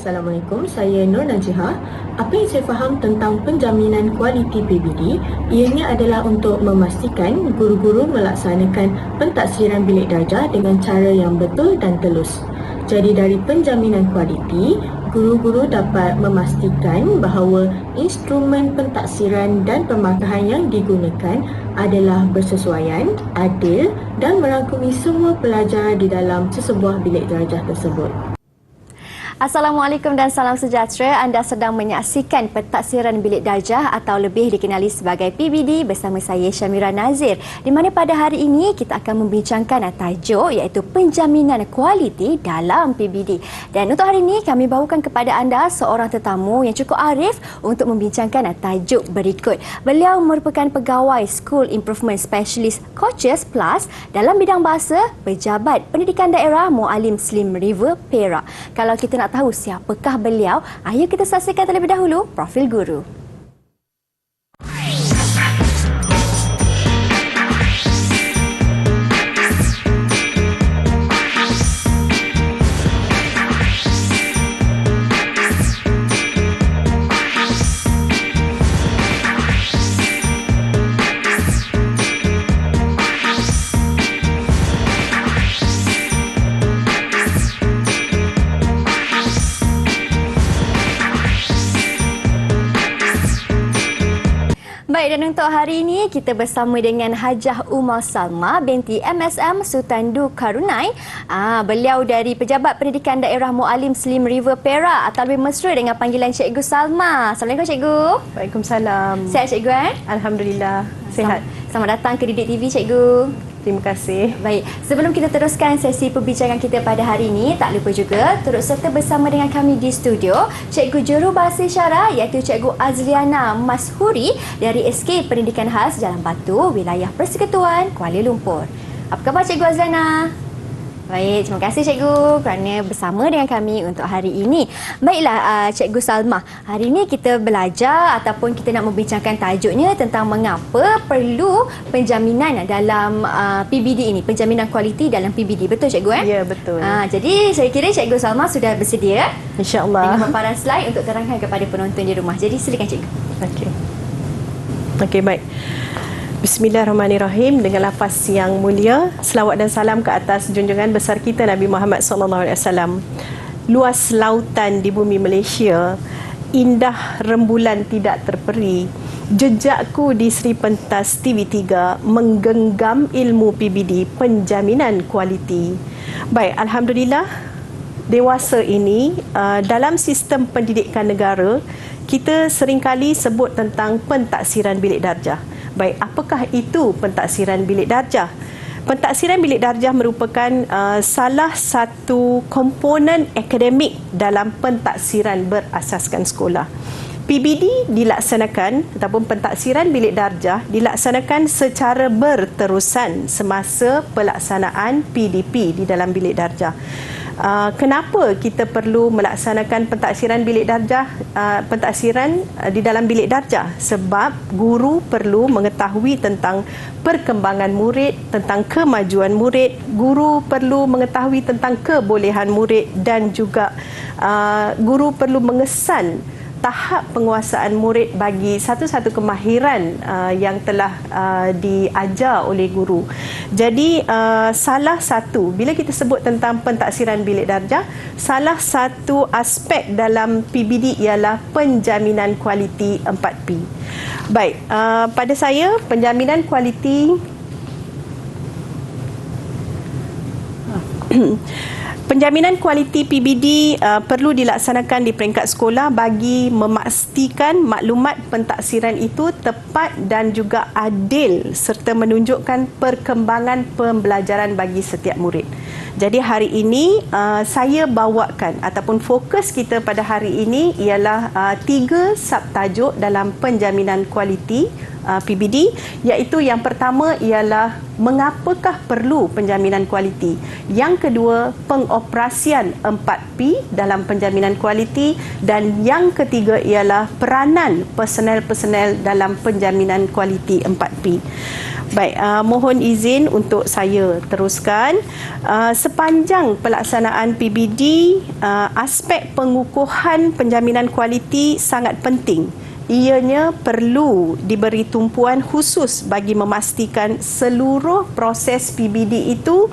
Assalamualaikum, saya Nur Najihah. Apa yang saya faham tentang penjaminan kualiti PBD, ianya adalah untuk memastikan guru-guru melaksanakan pentaksiran bilik darjah dengan cara yang betul dan telus. Jadi dari penjaminan kualiti, guru-guru dapat memastikan bahawa instrumen pentaksiran dan pemarkahan yang digunakan adalah bersesuaian, adil dan merangkumi semua pelajar di dalam sesebuah bilik darjah tersebut. Assalamualaikum dan salam sejahtera. Anda sedang menyaksikan pentaksiran bilik darjah atau lebih dikenali sebagai PBD bersama saya Syamira Nazir, di mana pada hari ini kita akan membincangkan tajuk iaitu penjaminan kualiti dalam PBD. Dan untuk hari ini kami bawakan kepada anda seorang tetamu yang cukup arif untuk membincangkan tajuk berikut. Beliau merupakan pegawai School Improvement Specialist Coaches Plus dalam bidang bahasa, Pejabat Pendidikan Daerah Mualim Slim River Perak. Kalau kita nak tahu siapakah beliau, ayo kita saksikan terlebih dahulu profil guru. Baik, dan untuk hari ini kita bersama dengan Hajah Umar Salma binti MSM Sutandu Karunai. Beliau dari Pejabat Pendidikan Daerah Mualim Slim River Perak atau lebih mesra dengan panggilan Cikgu Salma. Assalamualaikum Cikgu. Waalaikumsalam. Sihat Cikgu? Alhamdulillah, sihat. Selamat datang ke Didik TV Cikgu. Terima kasih. Baik, sebelum kita teruskan sesi perbincangan kita pada hari ini, tak lupa juga turut serta bersama dengan kami di studio Cikgu Jurubahasa Isyarat iaitu Cikgu Azliana Mashuri dari SK Pendidikan Khas Jalan Batu, Wilayah Persekutuan Kuala Lumpur. Apa khabar Cikgu Azliana? Baik, terima kasih Cikgu kerana bersama dengan kami untuk hari ini. Baiklah Cikgu Salma, hari ini kita belajar ataupun kita nak membincangkan tajuknya tentang mengapa perlu penjaminan dalam PBD ini, penjaminan kualiti dalam PBD. Betul Cikgu? Ya, betul. Jadi saya kira Cikgu Salma sudah bersedia InsyaAllah dengan paparan slide untuk terangkan kepada penonton di rumah. Jadi silakan Cikgu. Okey, baik. Bismillahirrahmanirrahim. Dengan lafaz yang mulia, selawat dan salam ke atas junjungan besar kita Nabi Muhammad SAW. Luas lautan di bumi Malaysia, indah rembulan tidak terperi. Jejakku di Sri Pentas TV3 menggenggam ilmu PBD penjaminan kualiti. Baik, alhamdulillah dewasa ini dalam sistem pendidikan negara kita seringkali sebut tentang pentaksiran bilik darjah. Baik, apakah itu pentaksiran bilik darjah? Pentaksiran bilik darjah merupakan salah satu komponen akademik dalam pentaksiran berasaskan sekolah. PBD dilaksanakan ataupun pentaksiran bilik darjah dilaksanakan secara berterusan semasa pelaksanaan PDP di dalam bilik darjah. Kenapa kita perlu melaksanakan pentaksiran bilik darjah, pentaksiran di dalam bilik darjah? Sebab guru perlu mengetahui tentang perkembangan murid, tentang kemajuan murid, guru perlu mengetahui tentang kebolehan murid dan juga guru perlu mengesan tahap penguasaan murid bagi satu-satu kemahiran yang telah diajar oleh guru. Jadi salah satu, bila kita sebut tentang pentaksiran bilik darjah, salah satu aspek dalam PBD ialah penjaminan kualiti 4P. Baik, pada saya penjaminan kualiti penjaminan kualiti PBD perlu dilaksanakan di peringkat sekolah bagi memastikan maklumat pentaksiran itu tepat dan juga adil serta menunjukkan perkembangan pembelajaran bagi setiap murid. Jadi hari ini saya bawakan ataupun fokus kita pada hari ini ialah 3 subtajuk dalam penjaminan kualiti PBD, iaitu yang pertama ialah mengapakah perlu penjaminan kualiti. Yang kedua, pengoperasian 4P dalam penjaminan kualiti, dan yang ketiga ialah peranan personel-personel dalam penjaminan kualiti 4P. Baik, mohon izin untuk saya teruskan. Sepanjang pelaksanaan PBD, aspek pengukuhan penjaminan kualiti sangat penting. Ianya perlu diberi tumpuan khusus bagi memastikan seluruh proses PBD itu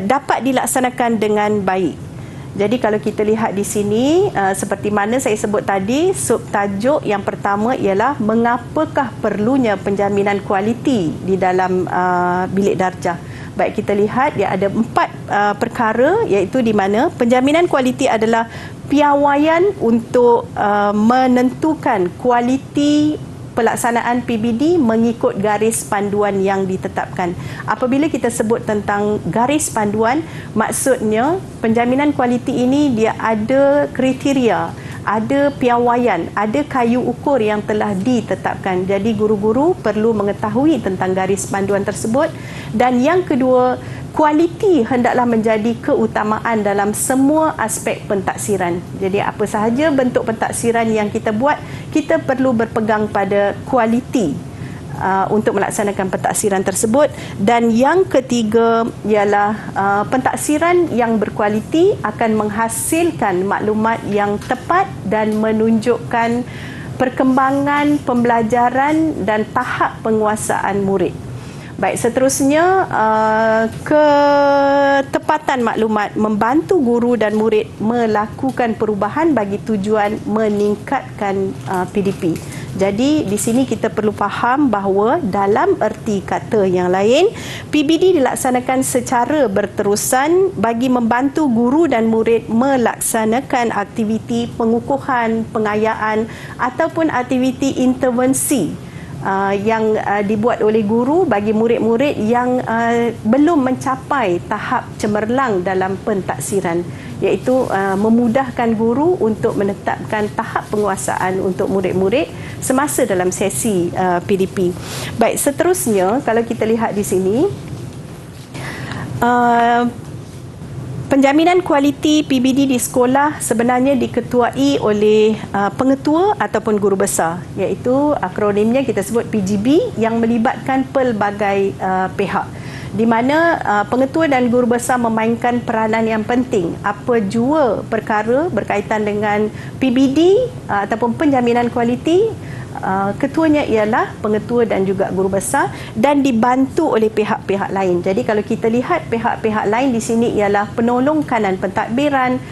dapat dilaksanakan dengan baik. Jadi kalau kita lihat di sini, seperti mana saya sebut tadi, subtajuk yang pertama ialah mengapakah perlunya penjaminan kualiti di dalam bilik darjah. Baik, kita lihat dia ada 4 perkara, iaitu di mana penjaminan kualiti adalah piawaian untuk menentukan kualiti pelaksanaan PBD mengikut garis panduan yang ditetapkan. Apabila kita sebut tentang garis panduan, maksudnya penjaminan kualiti ini dia ada kriteria, ada piawaian, ada kayu ukur yang telah ditetapkan. Jadi guru-guru perlu mengetahui tentang garis panduan tersebut. Dan yang kedua, kualiti hendaklah menjadi keutamaan dalam semua aspek pentaksiran. Jadi apa sahaja bentuk pentaksiran yang kita buat, kita perlu berpegang pada kualiti untuk melaksanakan pentaksiran tersebut. Dan yang ketiga ialah pentaksiran yang berkualiti akan menghasilkan maklumat yang tepat dan menunjukkan perkembangan pembelajaran dan tahap penguasaan murid. Baik, seterusnya, ketepatan maklumat membantu guru dan murid melakukan perubahan bagi tujuan meningkatkan PDP. Jadi di sini kita perlu faham bahawa dalam erti kata yang lain, PBD dilaksanakan secara berterusan bagi membantu guru dan murid melaksanakan aktiviti pengukuhan, pengayaan ataupun aktiviti intervensi yang dibuat oleh guru bagi murid-murid yang belum mencapai tahap cemerlang dalam pentaksiran, iaitu memudahkan guru untuk menetapkan tahap penguasaan untuk murid-murid semasa dalam sesi PDP. Baik, seterusnya kalau kita lihat di sini, penjaminan kualiti PBD di sekolah sebenarnya diketuai oleh pengetua ataupun guru besar, iaitu akronimnya kita sebut PGB, yang melibatkan pelbagai pihak, di mana pengetua dan guru besar memainkan peranan yang penting. Apa jua perkara berkaitan dengan PBD ataupun penjaminan kualiti, ketuanya ialah pengetua dan juga guru besar, dan dibantu oleh pihak-pihak lain. Jadi kalau kita lihat pihak-pihak lain di sini ialah penolong kanan pentadbiran,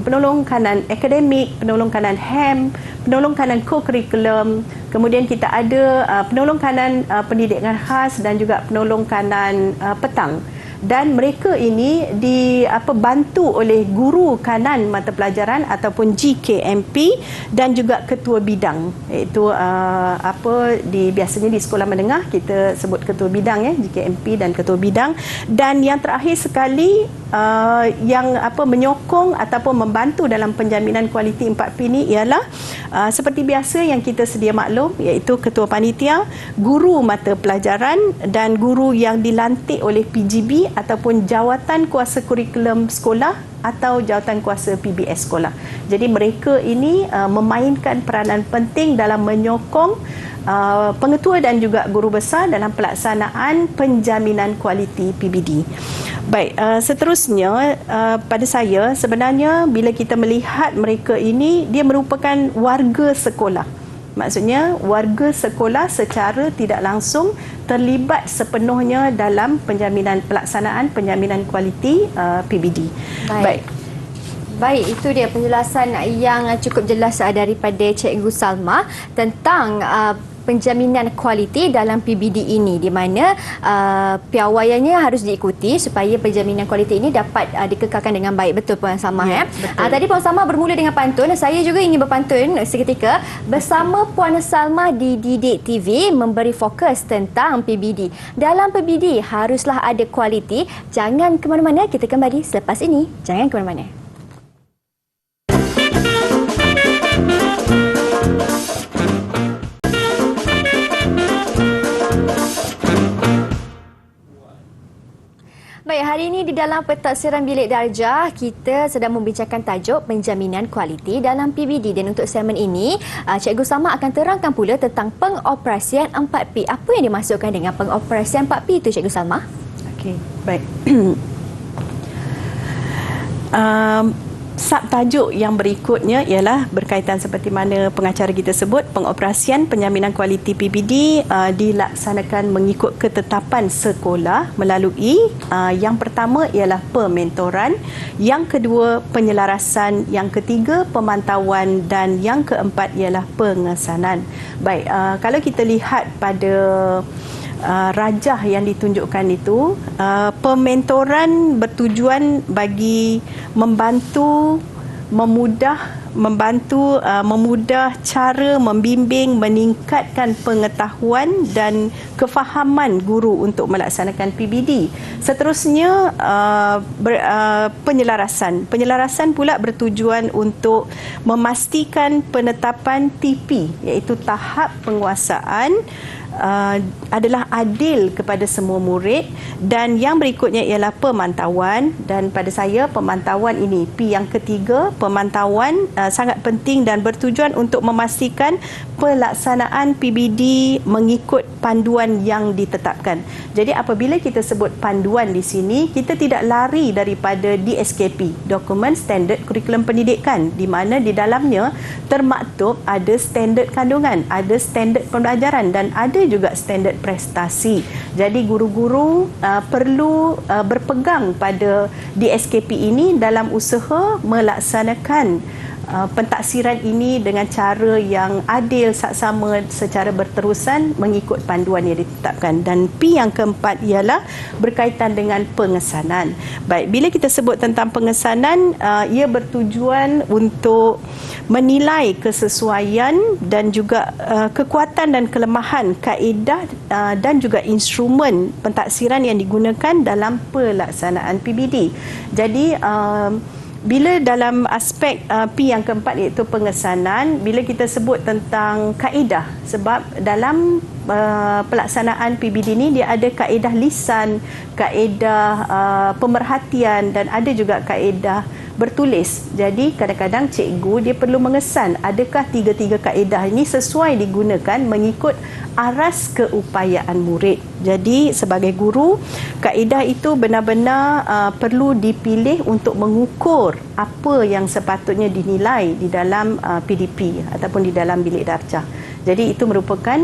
penolong kanan akademik, penolong kanan HEM, penolong kanan co-curriculum, kemudian kita ada penolong kanan pendidikan khas dan juga penolong kanan petang. Dan mereka ini dibantu oleh guru kanan mata pelajaran ataupun GKMP dan juga ketua bidang, iaitu biasanya di sekolah menengah kita sebut ketua bidang, GKMP dan ketua bidang. Dan yang terakhir sekali, yang menyokong ataupun membantu dalam penjaminan kualiti 4P ini ialah seperti biasa yang kita sedia maklum, iaitu ketua panitia, guru mata pelajaran dan guru yang dilantik oleh PGB ataupun jawatan kuasa kurikulum sekolah atau jawatan kuasa PBS sekolah. Jadi mereka ini memainkan peranan penting dalam menyokong pengetua dan juga guru besar dalam pelaksanaan penjaminan kualiti PBD. Baik, seterusnya pada saya sebenarnya bila kita melihat mereka ini, dia merupakan warga sekolah. Maksudnya warga sekolah secara tidak langsung terlibat sepenuhnya dalam pelaksanaan penjaminan kualiti PBD. Baik, itu dia penjelasan yang cukup jelas daripada Cikgu Salma tentang penjaminan kualiti dalam PBD ini, di mana piawaiannya harus diikuti supaya penjaminan kualiti ini dapat dikekalkan dengan baik. Betul Puan Salma? Tadi Puan Salma bermula dengan pantun. Saya juga ingin berpantun seketika bersama Puan Salma di Didik TV, memberi fokus tentang PBD. Dalam PBD haruslah ada kualiti. Jangan ke mana-mana, kita kembali selepas ini. Jangan ke mana-mana. dalam Pentaksiran Bilik Darjah, kita sedang membincangkan tajuk penjaminan kualiti dalam PBD. Dan untuk segmen ini, Cikgu Salma akan terangkan pula tentang pengoperasian 4P. Apa yang dimaksudkan dengan pengoperasian 4P itu, Cikgu Salma? Okey, baik. Subtajuk yang berikutnya ialah berkaitan seperti mana pengacara kita sebut, pengoperasian penjaminan kualiti PBD dilaksanakan mengikut ketetapan sekolah melalui yang pertama ialah pementoran, yang kedua penyelarasan, yang ketiga pemantauan dan yang keempat ialah pengesanan. Baik, kalau kita lihat pada rajah yang ditunjukkan itu, pementoran bertujuan bagi membantu, memudah cara membimbing, meningkatkan pengetahuan dan kefahaman guru untuk melaksanakan PBD. Seterusnya, penyelarasan. Penyelarasan pula bertujuan untuk memastikan penetapan TP, iaitu tahap penguasaan adalah adil kepada semua murid. Dan yang berikutnya ialah pemantauan, dan pada saya pemantauan ini P yang ketiga, pemantauan sangat penting dan bertujuan untuk memastikan pelaksanaan PBD mengikut panduan yang ditetapkan. Jadi apabila kita sebut panduan di sini, kita tidak lari daripada DSKP, Dokumen Standard Kurikulum Pendidikan, di mana di dalamnya termaktub ada standard kandungan, ada standard pembelajaran dan ada juga standard prestasi. Jadi guru-guru perlu berpegang pada DSKP ini dalam usaha melaksanakan pentaksiran ini dengan cara yang adil, saksama, secara berterusan mengikut panduan yang ditetapkan. Dan P yang keempat ialah berkaitan dengan pengesanan. Baik, bila kita sebut tentang pengesanan, ia bertujuan untuk menilai kesesuaian dan juga kekuatan dan kelemahan kaedah dan juga instrumen pentaksiran yang digunakan dalam pelaksanaan PBD. Jadi bila dalam aspek P yang keempat iaitu pengesanan, bila kita sebut tentang kaedah, sebab dalam pelaksanaan PBD ini dia ada kaedah lisan, kaedah pemerhatian dan ada juga kaedah bertulis. Jadi kadang-kadang cikgu dia perlu mengesan adakah tiga-tiga kaedah ini sesuai digunakan mengikut aras keupayaan murid. Jadi sebagai guru, kaedah itu benar-benar perlu dipilih untuk mengukur apa yang sepatutnya dinilai di dalam PDP ataupun di dalam bilik darjah. Jadi itu merupakan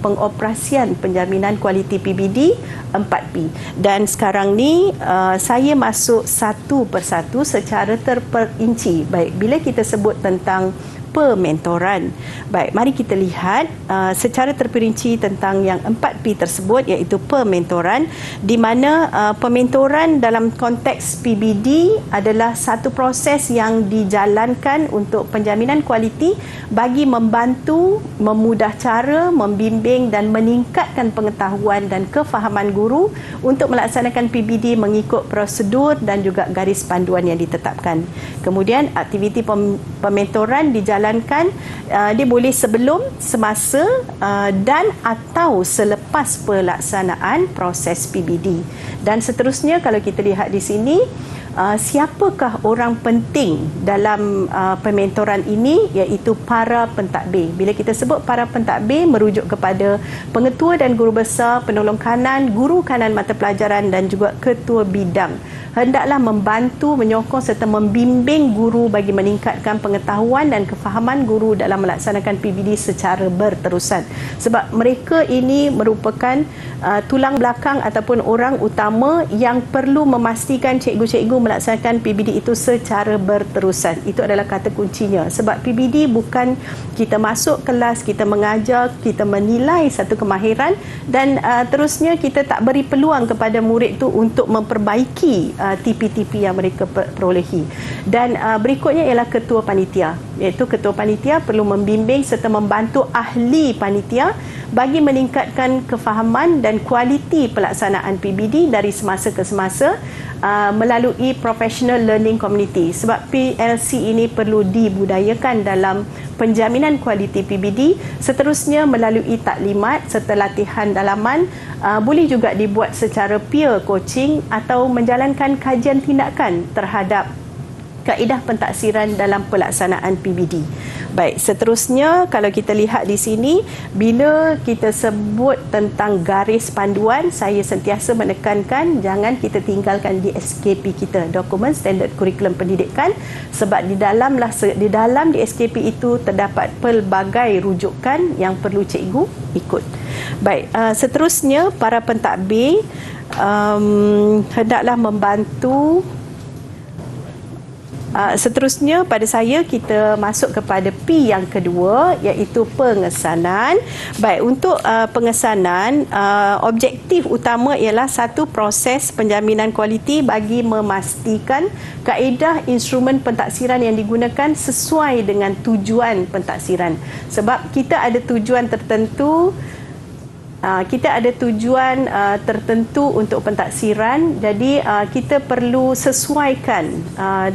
pengoperasian penjaminan kualiti PBD 4P. Dan sekarang ni saya masuk satu persatu secara terperinci. Baik, bila kita sebut tentang pementoran. Baik, mari kita lihat secara terperinci tentang yang 4P tersebut, iaitu pementoran, di mana pementoran dalam konteks PBD adalah satu proses yang dijalankan untuk penjaminan kualiti bagi membantu, memudah cara, membimbing dan meningkatkan pengetahuan dan kefahaman guru untuk melaksanakan PBD mengikut prosedur dan juga garis panduan yang ditetapkan. Kemudian aktiviti pementoran dijalankan, dia boleh sebelum, semasa dan atau selepas pelaksanaan proses PBD. Dan seterusnya kalau kita lihat di sini, siapakah orang penting dalam pementoran ini, iaitu para pentadbir. Bila kita sebut para pentadbir, merujuk kepada pengetua dan guru besar, penolong kanan, guru kanan mata pelajaran dan juga ketua bidang. Hendaklah membantu, menyokong serta membimbing guru bagi meningkatkan pengetahuan dan kefahaman guru dalam melaksanakan PBD secara berterusan. Sebab mereka ini merupakan tulang belakang ataupun orang utama yang perlu memastikan cikgu-cikgu melaksanakan PBD itu secara berterusan. Itu adalah kata kuncinya. Sebab PBD bukan kita masuk kelas, kita mengajar, kita menilai satu kemahiran dan terusnya kita tak beri peluang kepada murid itu untuk memperbaiki TP-TP yang mereka perolehi. Dan berikutnya ialah ketua panitia. iaitu ketua panitia perlu membimbing serta membantu ahli panitia bagi meningkatkan kefahaman dan kualiti pelaksanaan PBD dari semasa ke semasa melalui professional learning community. Sebab PLC ini perlu dibudayakan dalam penjaminan kualiti PBD. Seterusnya melalui taklimat serta latihan dalaman, boleh juga dibuat secara peer coaching atau menjalankan kajian tindakan terhadap kaedah pentaksiran dalam pelaksanaan PBD. Baik, seterusnya kalau kita lihat di sini, bila kita sebut tentang garis panduan, saya sentiasa menekankan jangan kita tinggalkan di SKP kita, Dokumen Standard Kurikulum Pendidikan, sebab di dalam di SKP itu terdapat pelbagai rujukan yang perlu cikgu ikut. Baik, seterusnya para pentadbir hendaklah membantu. Seterusnya pada saya kita masuk kepada P yang kedua, iaitu pengesanan. Baik, untuk pengesanan, objektif utama ialah satu proses penjaminan kualiti bagi memastikan kaedah instrumen pentaksiran yang digunakan sesuai dengan tujuan pentaksiran. Sebab kita ada tujuan tertentu, tertentu untuk pentaksiran, jadi kita perlu sesuaikan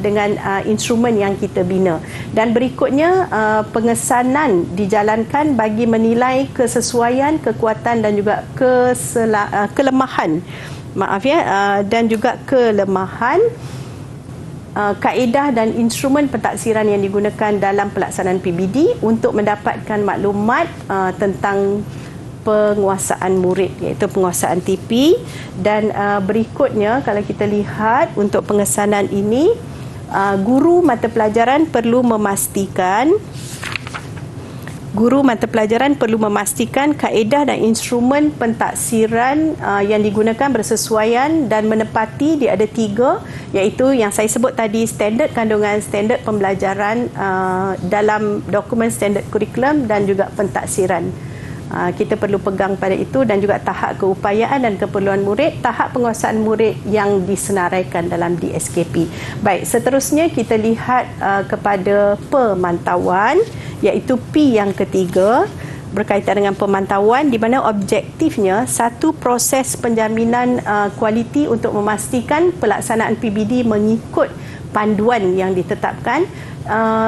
dengan instrumen yang kita bina. Dan berikutnya, pengesanan dijalankan bagi menilai kesesuaian, kekuatan dan juga kelemahan. Dan juga kelemahan kaedah dan instrumen pentaksiran yang digunakan dalam pelaksanaan PBD untuk mendapatkan maklumat tentang penguasaan murid, iaitu penguasaan TP. Dan berikutnya kalau kita lihat untuk pengesanan ini, guru mata pelajaran perlu memastikan kaedah dan instrumen pentaksiran yang digunakan bersesuaian dan menepati. Dia ada 3, iaitu yang saya sebut tadi, standard kandungan, standard pembelajaran dalam dokumen standard kurikulum dan juga pentaksiran. Kita perlu pegang pada itu, dan juga tahap keupayaan dan keperluan murid, tahap penguasaan murid yang disenaraikan dalam DSKP. Baik, seterusnya kita lihat kepada pemantauan, iaitu P yang ketiga, berkaitan dengan pemantauan, di mana objektifnya satu proses penjaminan kualiti untuk memastikan pelaksanaan PBD mengikut panduan yang ditetapkan.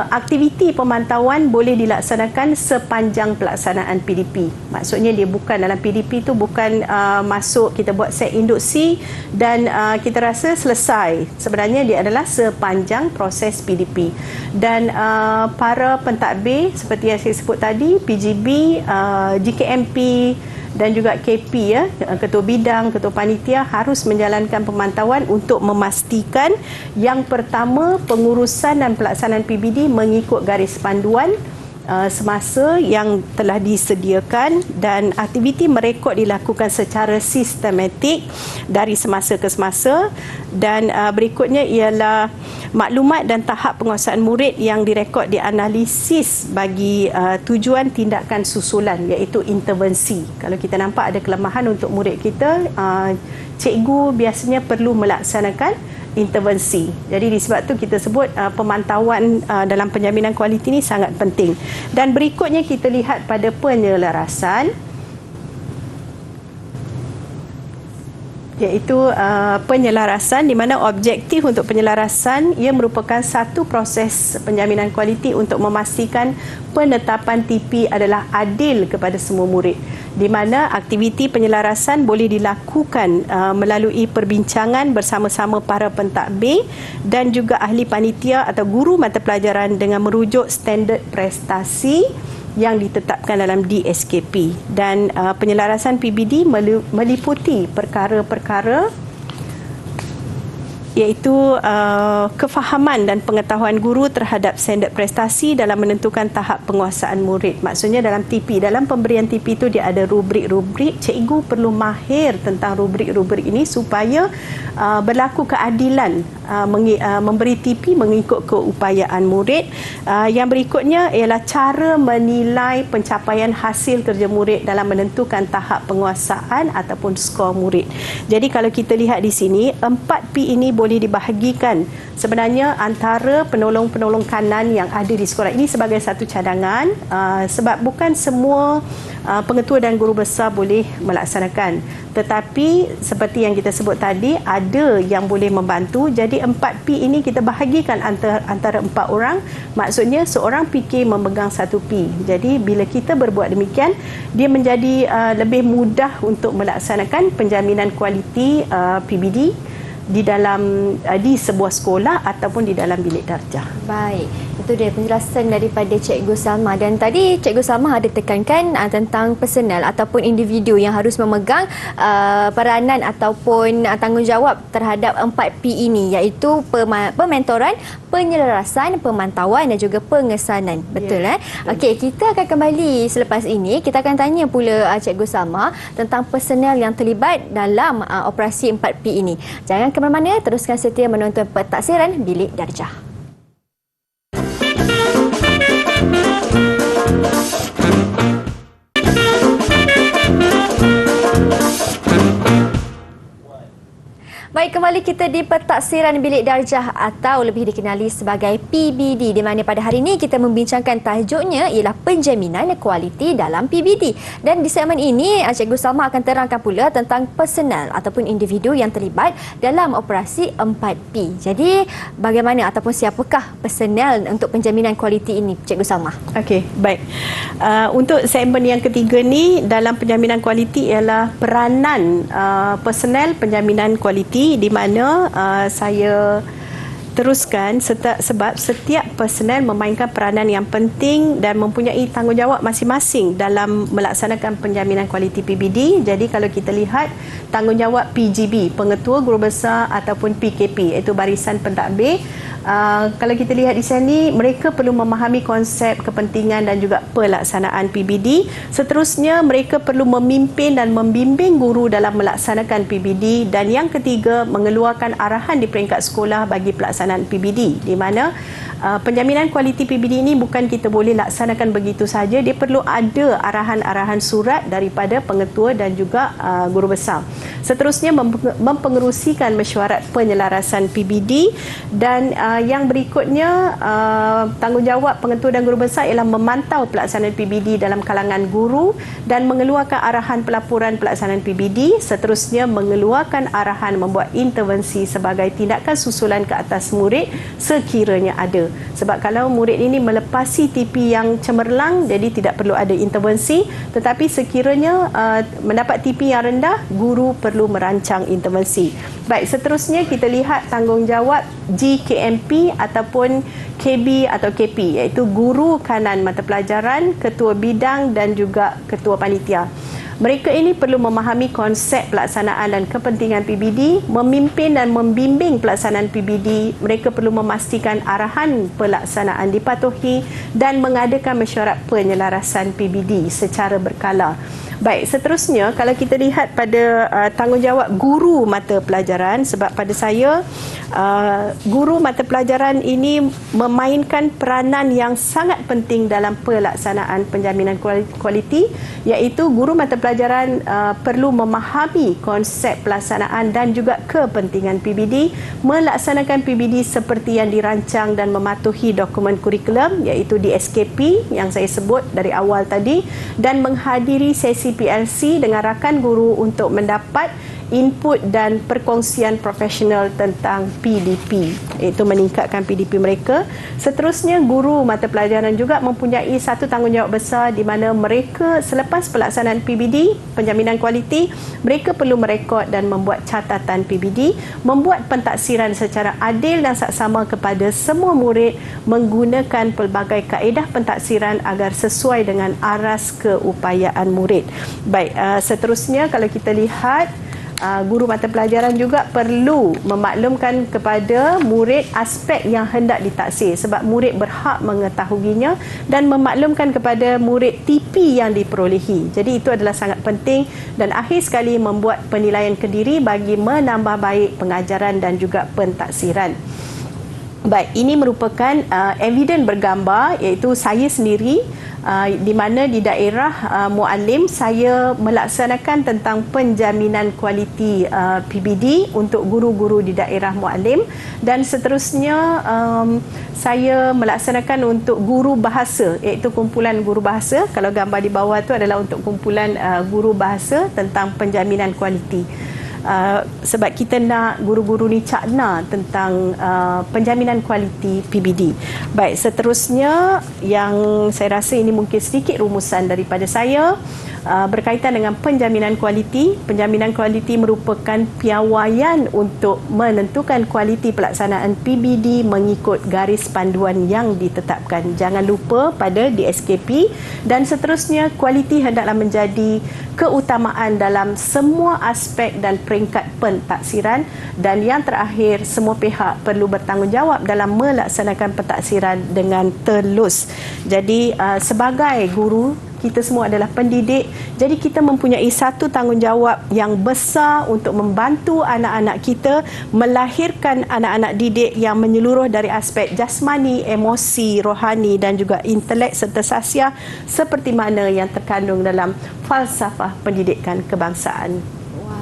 Aktiviti pemantauan boleh dilaksanakan sepanjang pelaksanaan PDP. Maksudnya dia bukan dalam PDP tu bukan masuk kita buat set induksi dan kita rasa selesai. Sebenarnya dia adalah sepanjang proses PDP. Dan para pentadbir seperti yang saya sebut tadi, PGB, GKMP dan juga KP, ketua bidang, ketua panitia harus menjalankan pemantauan untuk memastikan yang pertama, pengurusan dan pelaksanaan PBD mengikut garis panduan semasa yang telah disediakan, dan aktiviti merekod dilakukan secara sistematik dari semasa ke semasa. Dan berikutnya ialah maklumat dan tahap penguasaan murid yang direkod dianalisis bagi tujuan tindakan susulan, iaitu intervensi. Kalau kita nampak ada kelemahan untuk murid kita, cikgu biasanya perlu melaksanakan intervensi. Jadi disebab tu kita sebut pemantauan dalam penjaminan kualiti ini sangat penting. Dan berikutnya kita lihat pada penyelarasan, iaitu penyelarasan, di mana objektif untuk penyelarasan ia merupakan satu proses penjaminan kualiti untuk memastikan penetapan TP adalah adil kepada semua murid, di mana aktiviti penyelarasan boleh dilakukan melalui perbincangan bersama-sama para pentadbir dan juga ahli panitia atau guru mata pelajaran dengan merujuk standard prestasi yang ditetapkan dalam DSKP. Dan penyelarasan PBD meliputi perkara-perkara, iaitu kefahaman dan pengetahuan guru terhadap standard prestasi dalam menentukan tahap penguasaan murid. Maksudnya dalam TP, dalam pemberian TP itu dia ada rubrik-rubrik. Cikgu perlu mahir tentang rubrik-rubrik ini supaya berlaku keadilan memberi TP mengikut keupayaan murid. Yang berikutnya ialah cara menilai pencapaian hasil kerja murid dalam menentukan tahap penguasaan ataupun skor murid. Jadi kalau kita lihat di sini, 4P ini boleh boleh dibahagikan sebenarnya antara penolong-penolong kanan yang ada di sekolah ini sebagai satu cadangan, sebab bukan semua pengetua dan guru besar boleh melaksanakan. Tetapi seperti yang kita sebut tadi, ada yang boleh membantu. Jadi 4P ini kita bahagikan antara 4 orang. Maksudnya seorang PK memegang 1 P. Jadi bila kita berbuat demikian, dia menjadi lebih mudah untuk melaksanakan penjaminan kualiti PBD di sebuah sekolah ataupun di dalam bilik darjah. Baik, itu dia penjelasan daripada Cikgu Salma. Dan tadi Cikgu Salma ada tekankan tentang personal ataupun individu yang harus memegang peranan ataupun tanggungjawab terhadap 4P ini, iaitu pementoran, penyelarasan, pemantauan dan juga pengesanan. Betul Okey, kita akan kembali selepas ini. Kita akan tanya pula Cikgu Salma tentang personal yang terlibat dalam operasi 4P ini. Jangan ke mana-mana, teruskan setia menonton Pentaksiran Bilik Darjah. Baik, kembali kita di Pentaksiran Bilik Darjah atau lebih dikenali sebagai PBD, di mana pada hari ini kita membincangkan tajuknya ialah penjaminan kualiti dalam PBD. Dan di segmen ini Cikgu Salma akan terangkan pula tentang personal ataupun individu yang terlibat dalam operasi 4P. Jadi bagaimana ataupun siapakah personal untuk penjaminan kualiti ini, Cikgu Salma? Okey, baik. Untuk segmen yang ketiga ni dalam penjaminan kualiti ialah peranan personal penjaminan kualiti, di mana saya teruskan sebab setiap personal memainkan peranan yang penting dan mempunyai tanggungjawab masing-masing dalam melaksanakan penjaminan kualiti PBD. Jadi kalau kita lihat tanggungjawab PGB, pengetua guru besar ataupun PKP, iaitu barisan pentadbir, kalau kita lihat di sini, mereka perlu memahami konsep, kepentingan dan juga pelaksanaan PBD. Seterusnya, mereka perlu memimpin dan membimbing guru dalam melaksanakan PBD. Dan yang ketiga, mengeluarkan arahan di peringkat sekolah bagi pelaksanaan PBD, di mana penjaminan kualiti PBD ini bukan kita boleh laksanakan begitu saja. Dia perlu ada arahan-arahan surat daripada pengetua dan juga guru besar. Seterusnya, mempengerusikan mesyuarat penyelarasan PBD. Dan yang berikutnya, tanggungjawab pengetua dan guru besar ialah memantau pelaksanaan PBD dalam kalangan guru dan mengeluarkan arahan pelaporan pelaksanaan PBD. Seterusnya, mengeluarkan arahan membuat intervensi sebagai tindakan susulan ke atas murid sekiranya ada. Sebab kalau murid ini melepasi TP yang cemerlang, jadi tidak perlu ada intervensi. Tetapi sekiranya mendapat TP yang rendah, guru perlu merancang intervensi. Baik, seterusnya kita lihat tanggungjawab GKMP ataupun KB atau KP, iaitu guru kanan mata pelajaran, ketua bidang dan juga ketua panitia. Mereka ini perlu memahami konsep pelaksanaan dan kepentingan PBD, memimpin dan membimbing pelaksanaan PBD. Mereka perlu memastikan arahan pelaksanaan dipatuhi dan mengadakan mesyuarat penyelarasan PBD secara berkala. Baik, seterusnya kalau kita lihat pada tanggungjawab guru mata pelajaran, sebab pada saya guru mata pelajaran ini memainkan peranan yang sangat penting dalam pelaksanaan penjaminan kualiti, iaitu guru mata pelajaran perlu memahami konsep pelaksanaan dan juga kepentingan PBD, melaksanakan PBD seperti yang dirancang dan mematuhi dokumen kurikulum, iaitu DSKP yang saya sebut dari awal tadi, dan menghadiri sesi PLC dengan rakan guru untuk mendapat input dan perkongsian profesional tentang PDP, iaitu meningkatkan PDP mereka. Seterusnya, guru mata pelajaran juga mempunyai satu tanggungjawab besar di mana mereka selepas pelaksanaan PBD, penjaminan kualiti, mereka perlu merekod dan membuat catatan PBD, membuat pentaksiran secara adil dan saksama kepada semua murid menggunakan pelbagai kaedah pentaksiran agar sesuai dengan aras keupayaan murid. Baik, seterusnya kalau kita lihat, guru mata pelajaran juga perlu memaklumkan kepada murid aspek yang hendak ditaksir, sebab murid berhak mengetahuinya, dan memaklumkan kepada murid TP yang diperolehi. Jadi itu adalah sangat penting. Dan akhir sekali, membuat penilaian kediri bagi menambah baik pengajaran dan juga pentaksiran. Baik, ini merupakan eviden bergambar, iaitu saya sendiri di mana di daerah Muallim saya melaksanakan tentang penjaminan kualiti PBD untuk guru-guru di daerah Muallim, dan seterusnya saya melaksanakan untuk guru bahasa, iaitu kumpulan guru bahasa. Kalau gambar di bawah tu adalah untuk kumpulan guru bahasa tentang penjaminan kualiti. Sebab kita nak guru-guru ni cakna tentang penjaminan kualiti PBD. Baik, seterusnya yang saya rasa ini mungkin sedikit rumusan daripada saya berkaitan dengan penjaminan kualiti. Penjaminan kualiti merupakan piawaian untuk menentukan kualiti pelaksanaan PBD mengikut garis panduan yang ditetapkan. Jangan lupa pada DSKP, dan seterusnya kualiti hendaklah menjadi keutamaan dalam semua aspek dan peringkat pentaksiran, dan yang terakhir semua pihak perlu bertanggungjawab dalam melaksanakan pentaksiran dengan telus. Jadi sebagai guru, kita semua adalah pendidik, jadi kita mempunyai satu tanggungjawab yang besar untuk membantu anak-anak kita melahirkan anak-anak didik yang menyeluruh dari aspek jasmani, emosi, rohani dan juga intelek serta sasiah seperti mana yang terkandung dalam falsafah pendidikan kebangsaan.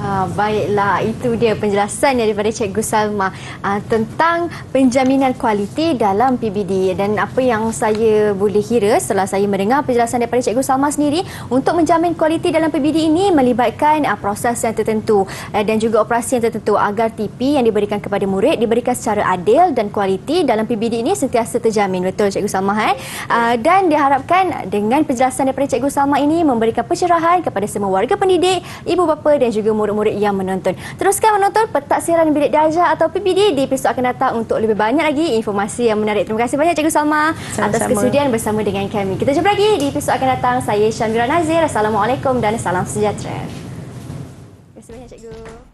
Baiklah, itu dia penjelasan daripada Cikgu Salma tentang penjaminan kualiti dalam PBD. Dan apa yang saya boleh kira setelah saya mendengar penjelasan daripada Cikgu Salma sendiri, untuk menjamin kualiti dalam PBD ini melibatkan proses yang tertentu dan juga operasi yang tertentu agar TP yang diberikan kepada murid diberikan secara adil dan kualiti dalam PBD ini sentiasa terjamin. Betul Cikgu Salma? Dan diharapkan dengan penjelasan daripada Cikgu Salma ini memberikan pencerahan kepada semua warga pendidik, ibu bapa dan juga murid-murid yang menonton. Teruskan menonton Pentaksiran Bilik Darjah atau PBD di episod akan datang untuk lebih banyak lagi informasi yang menarik. Terima kasih banyak Cikgu Salma atas kesudian bersama dengan kami. Kita jumpa lagi di episod akan datang. Saya Syamira Nazir. Assalamualaikum dan salam sejahtera. Terima kasih banyak Cikgu.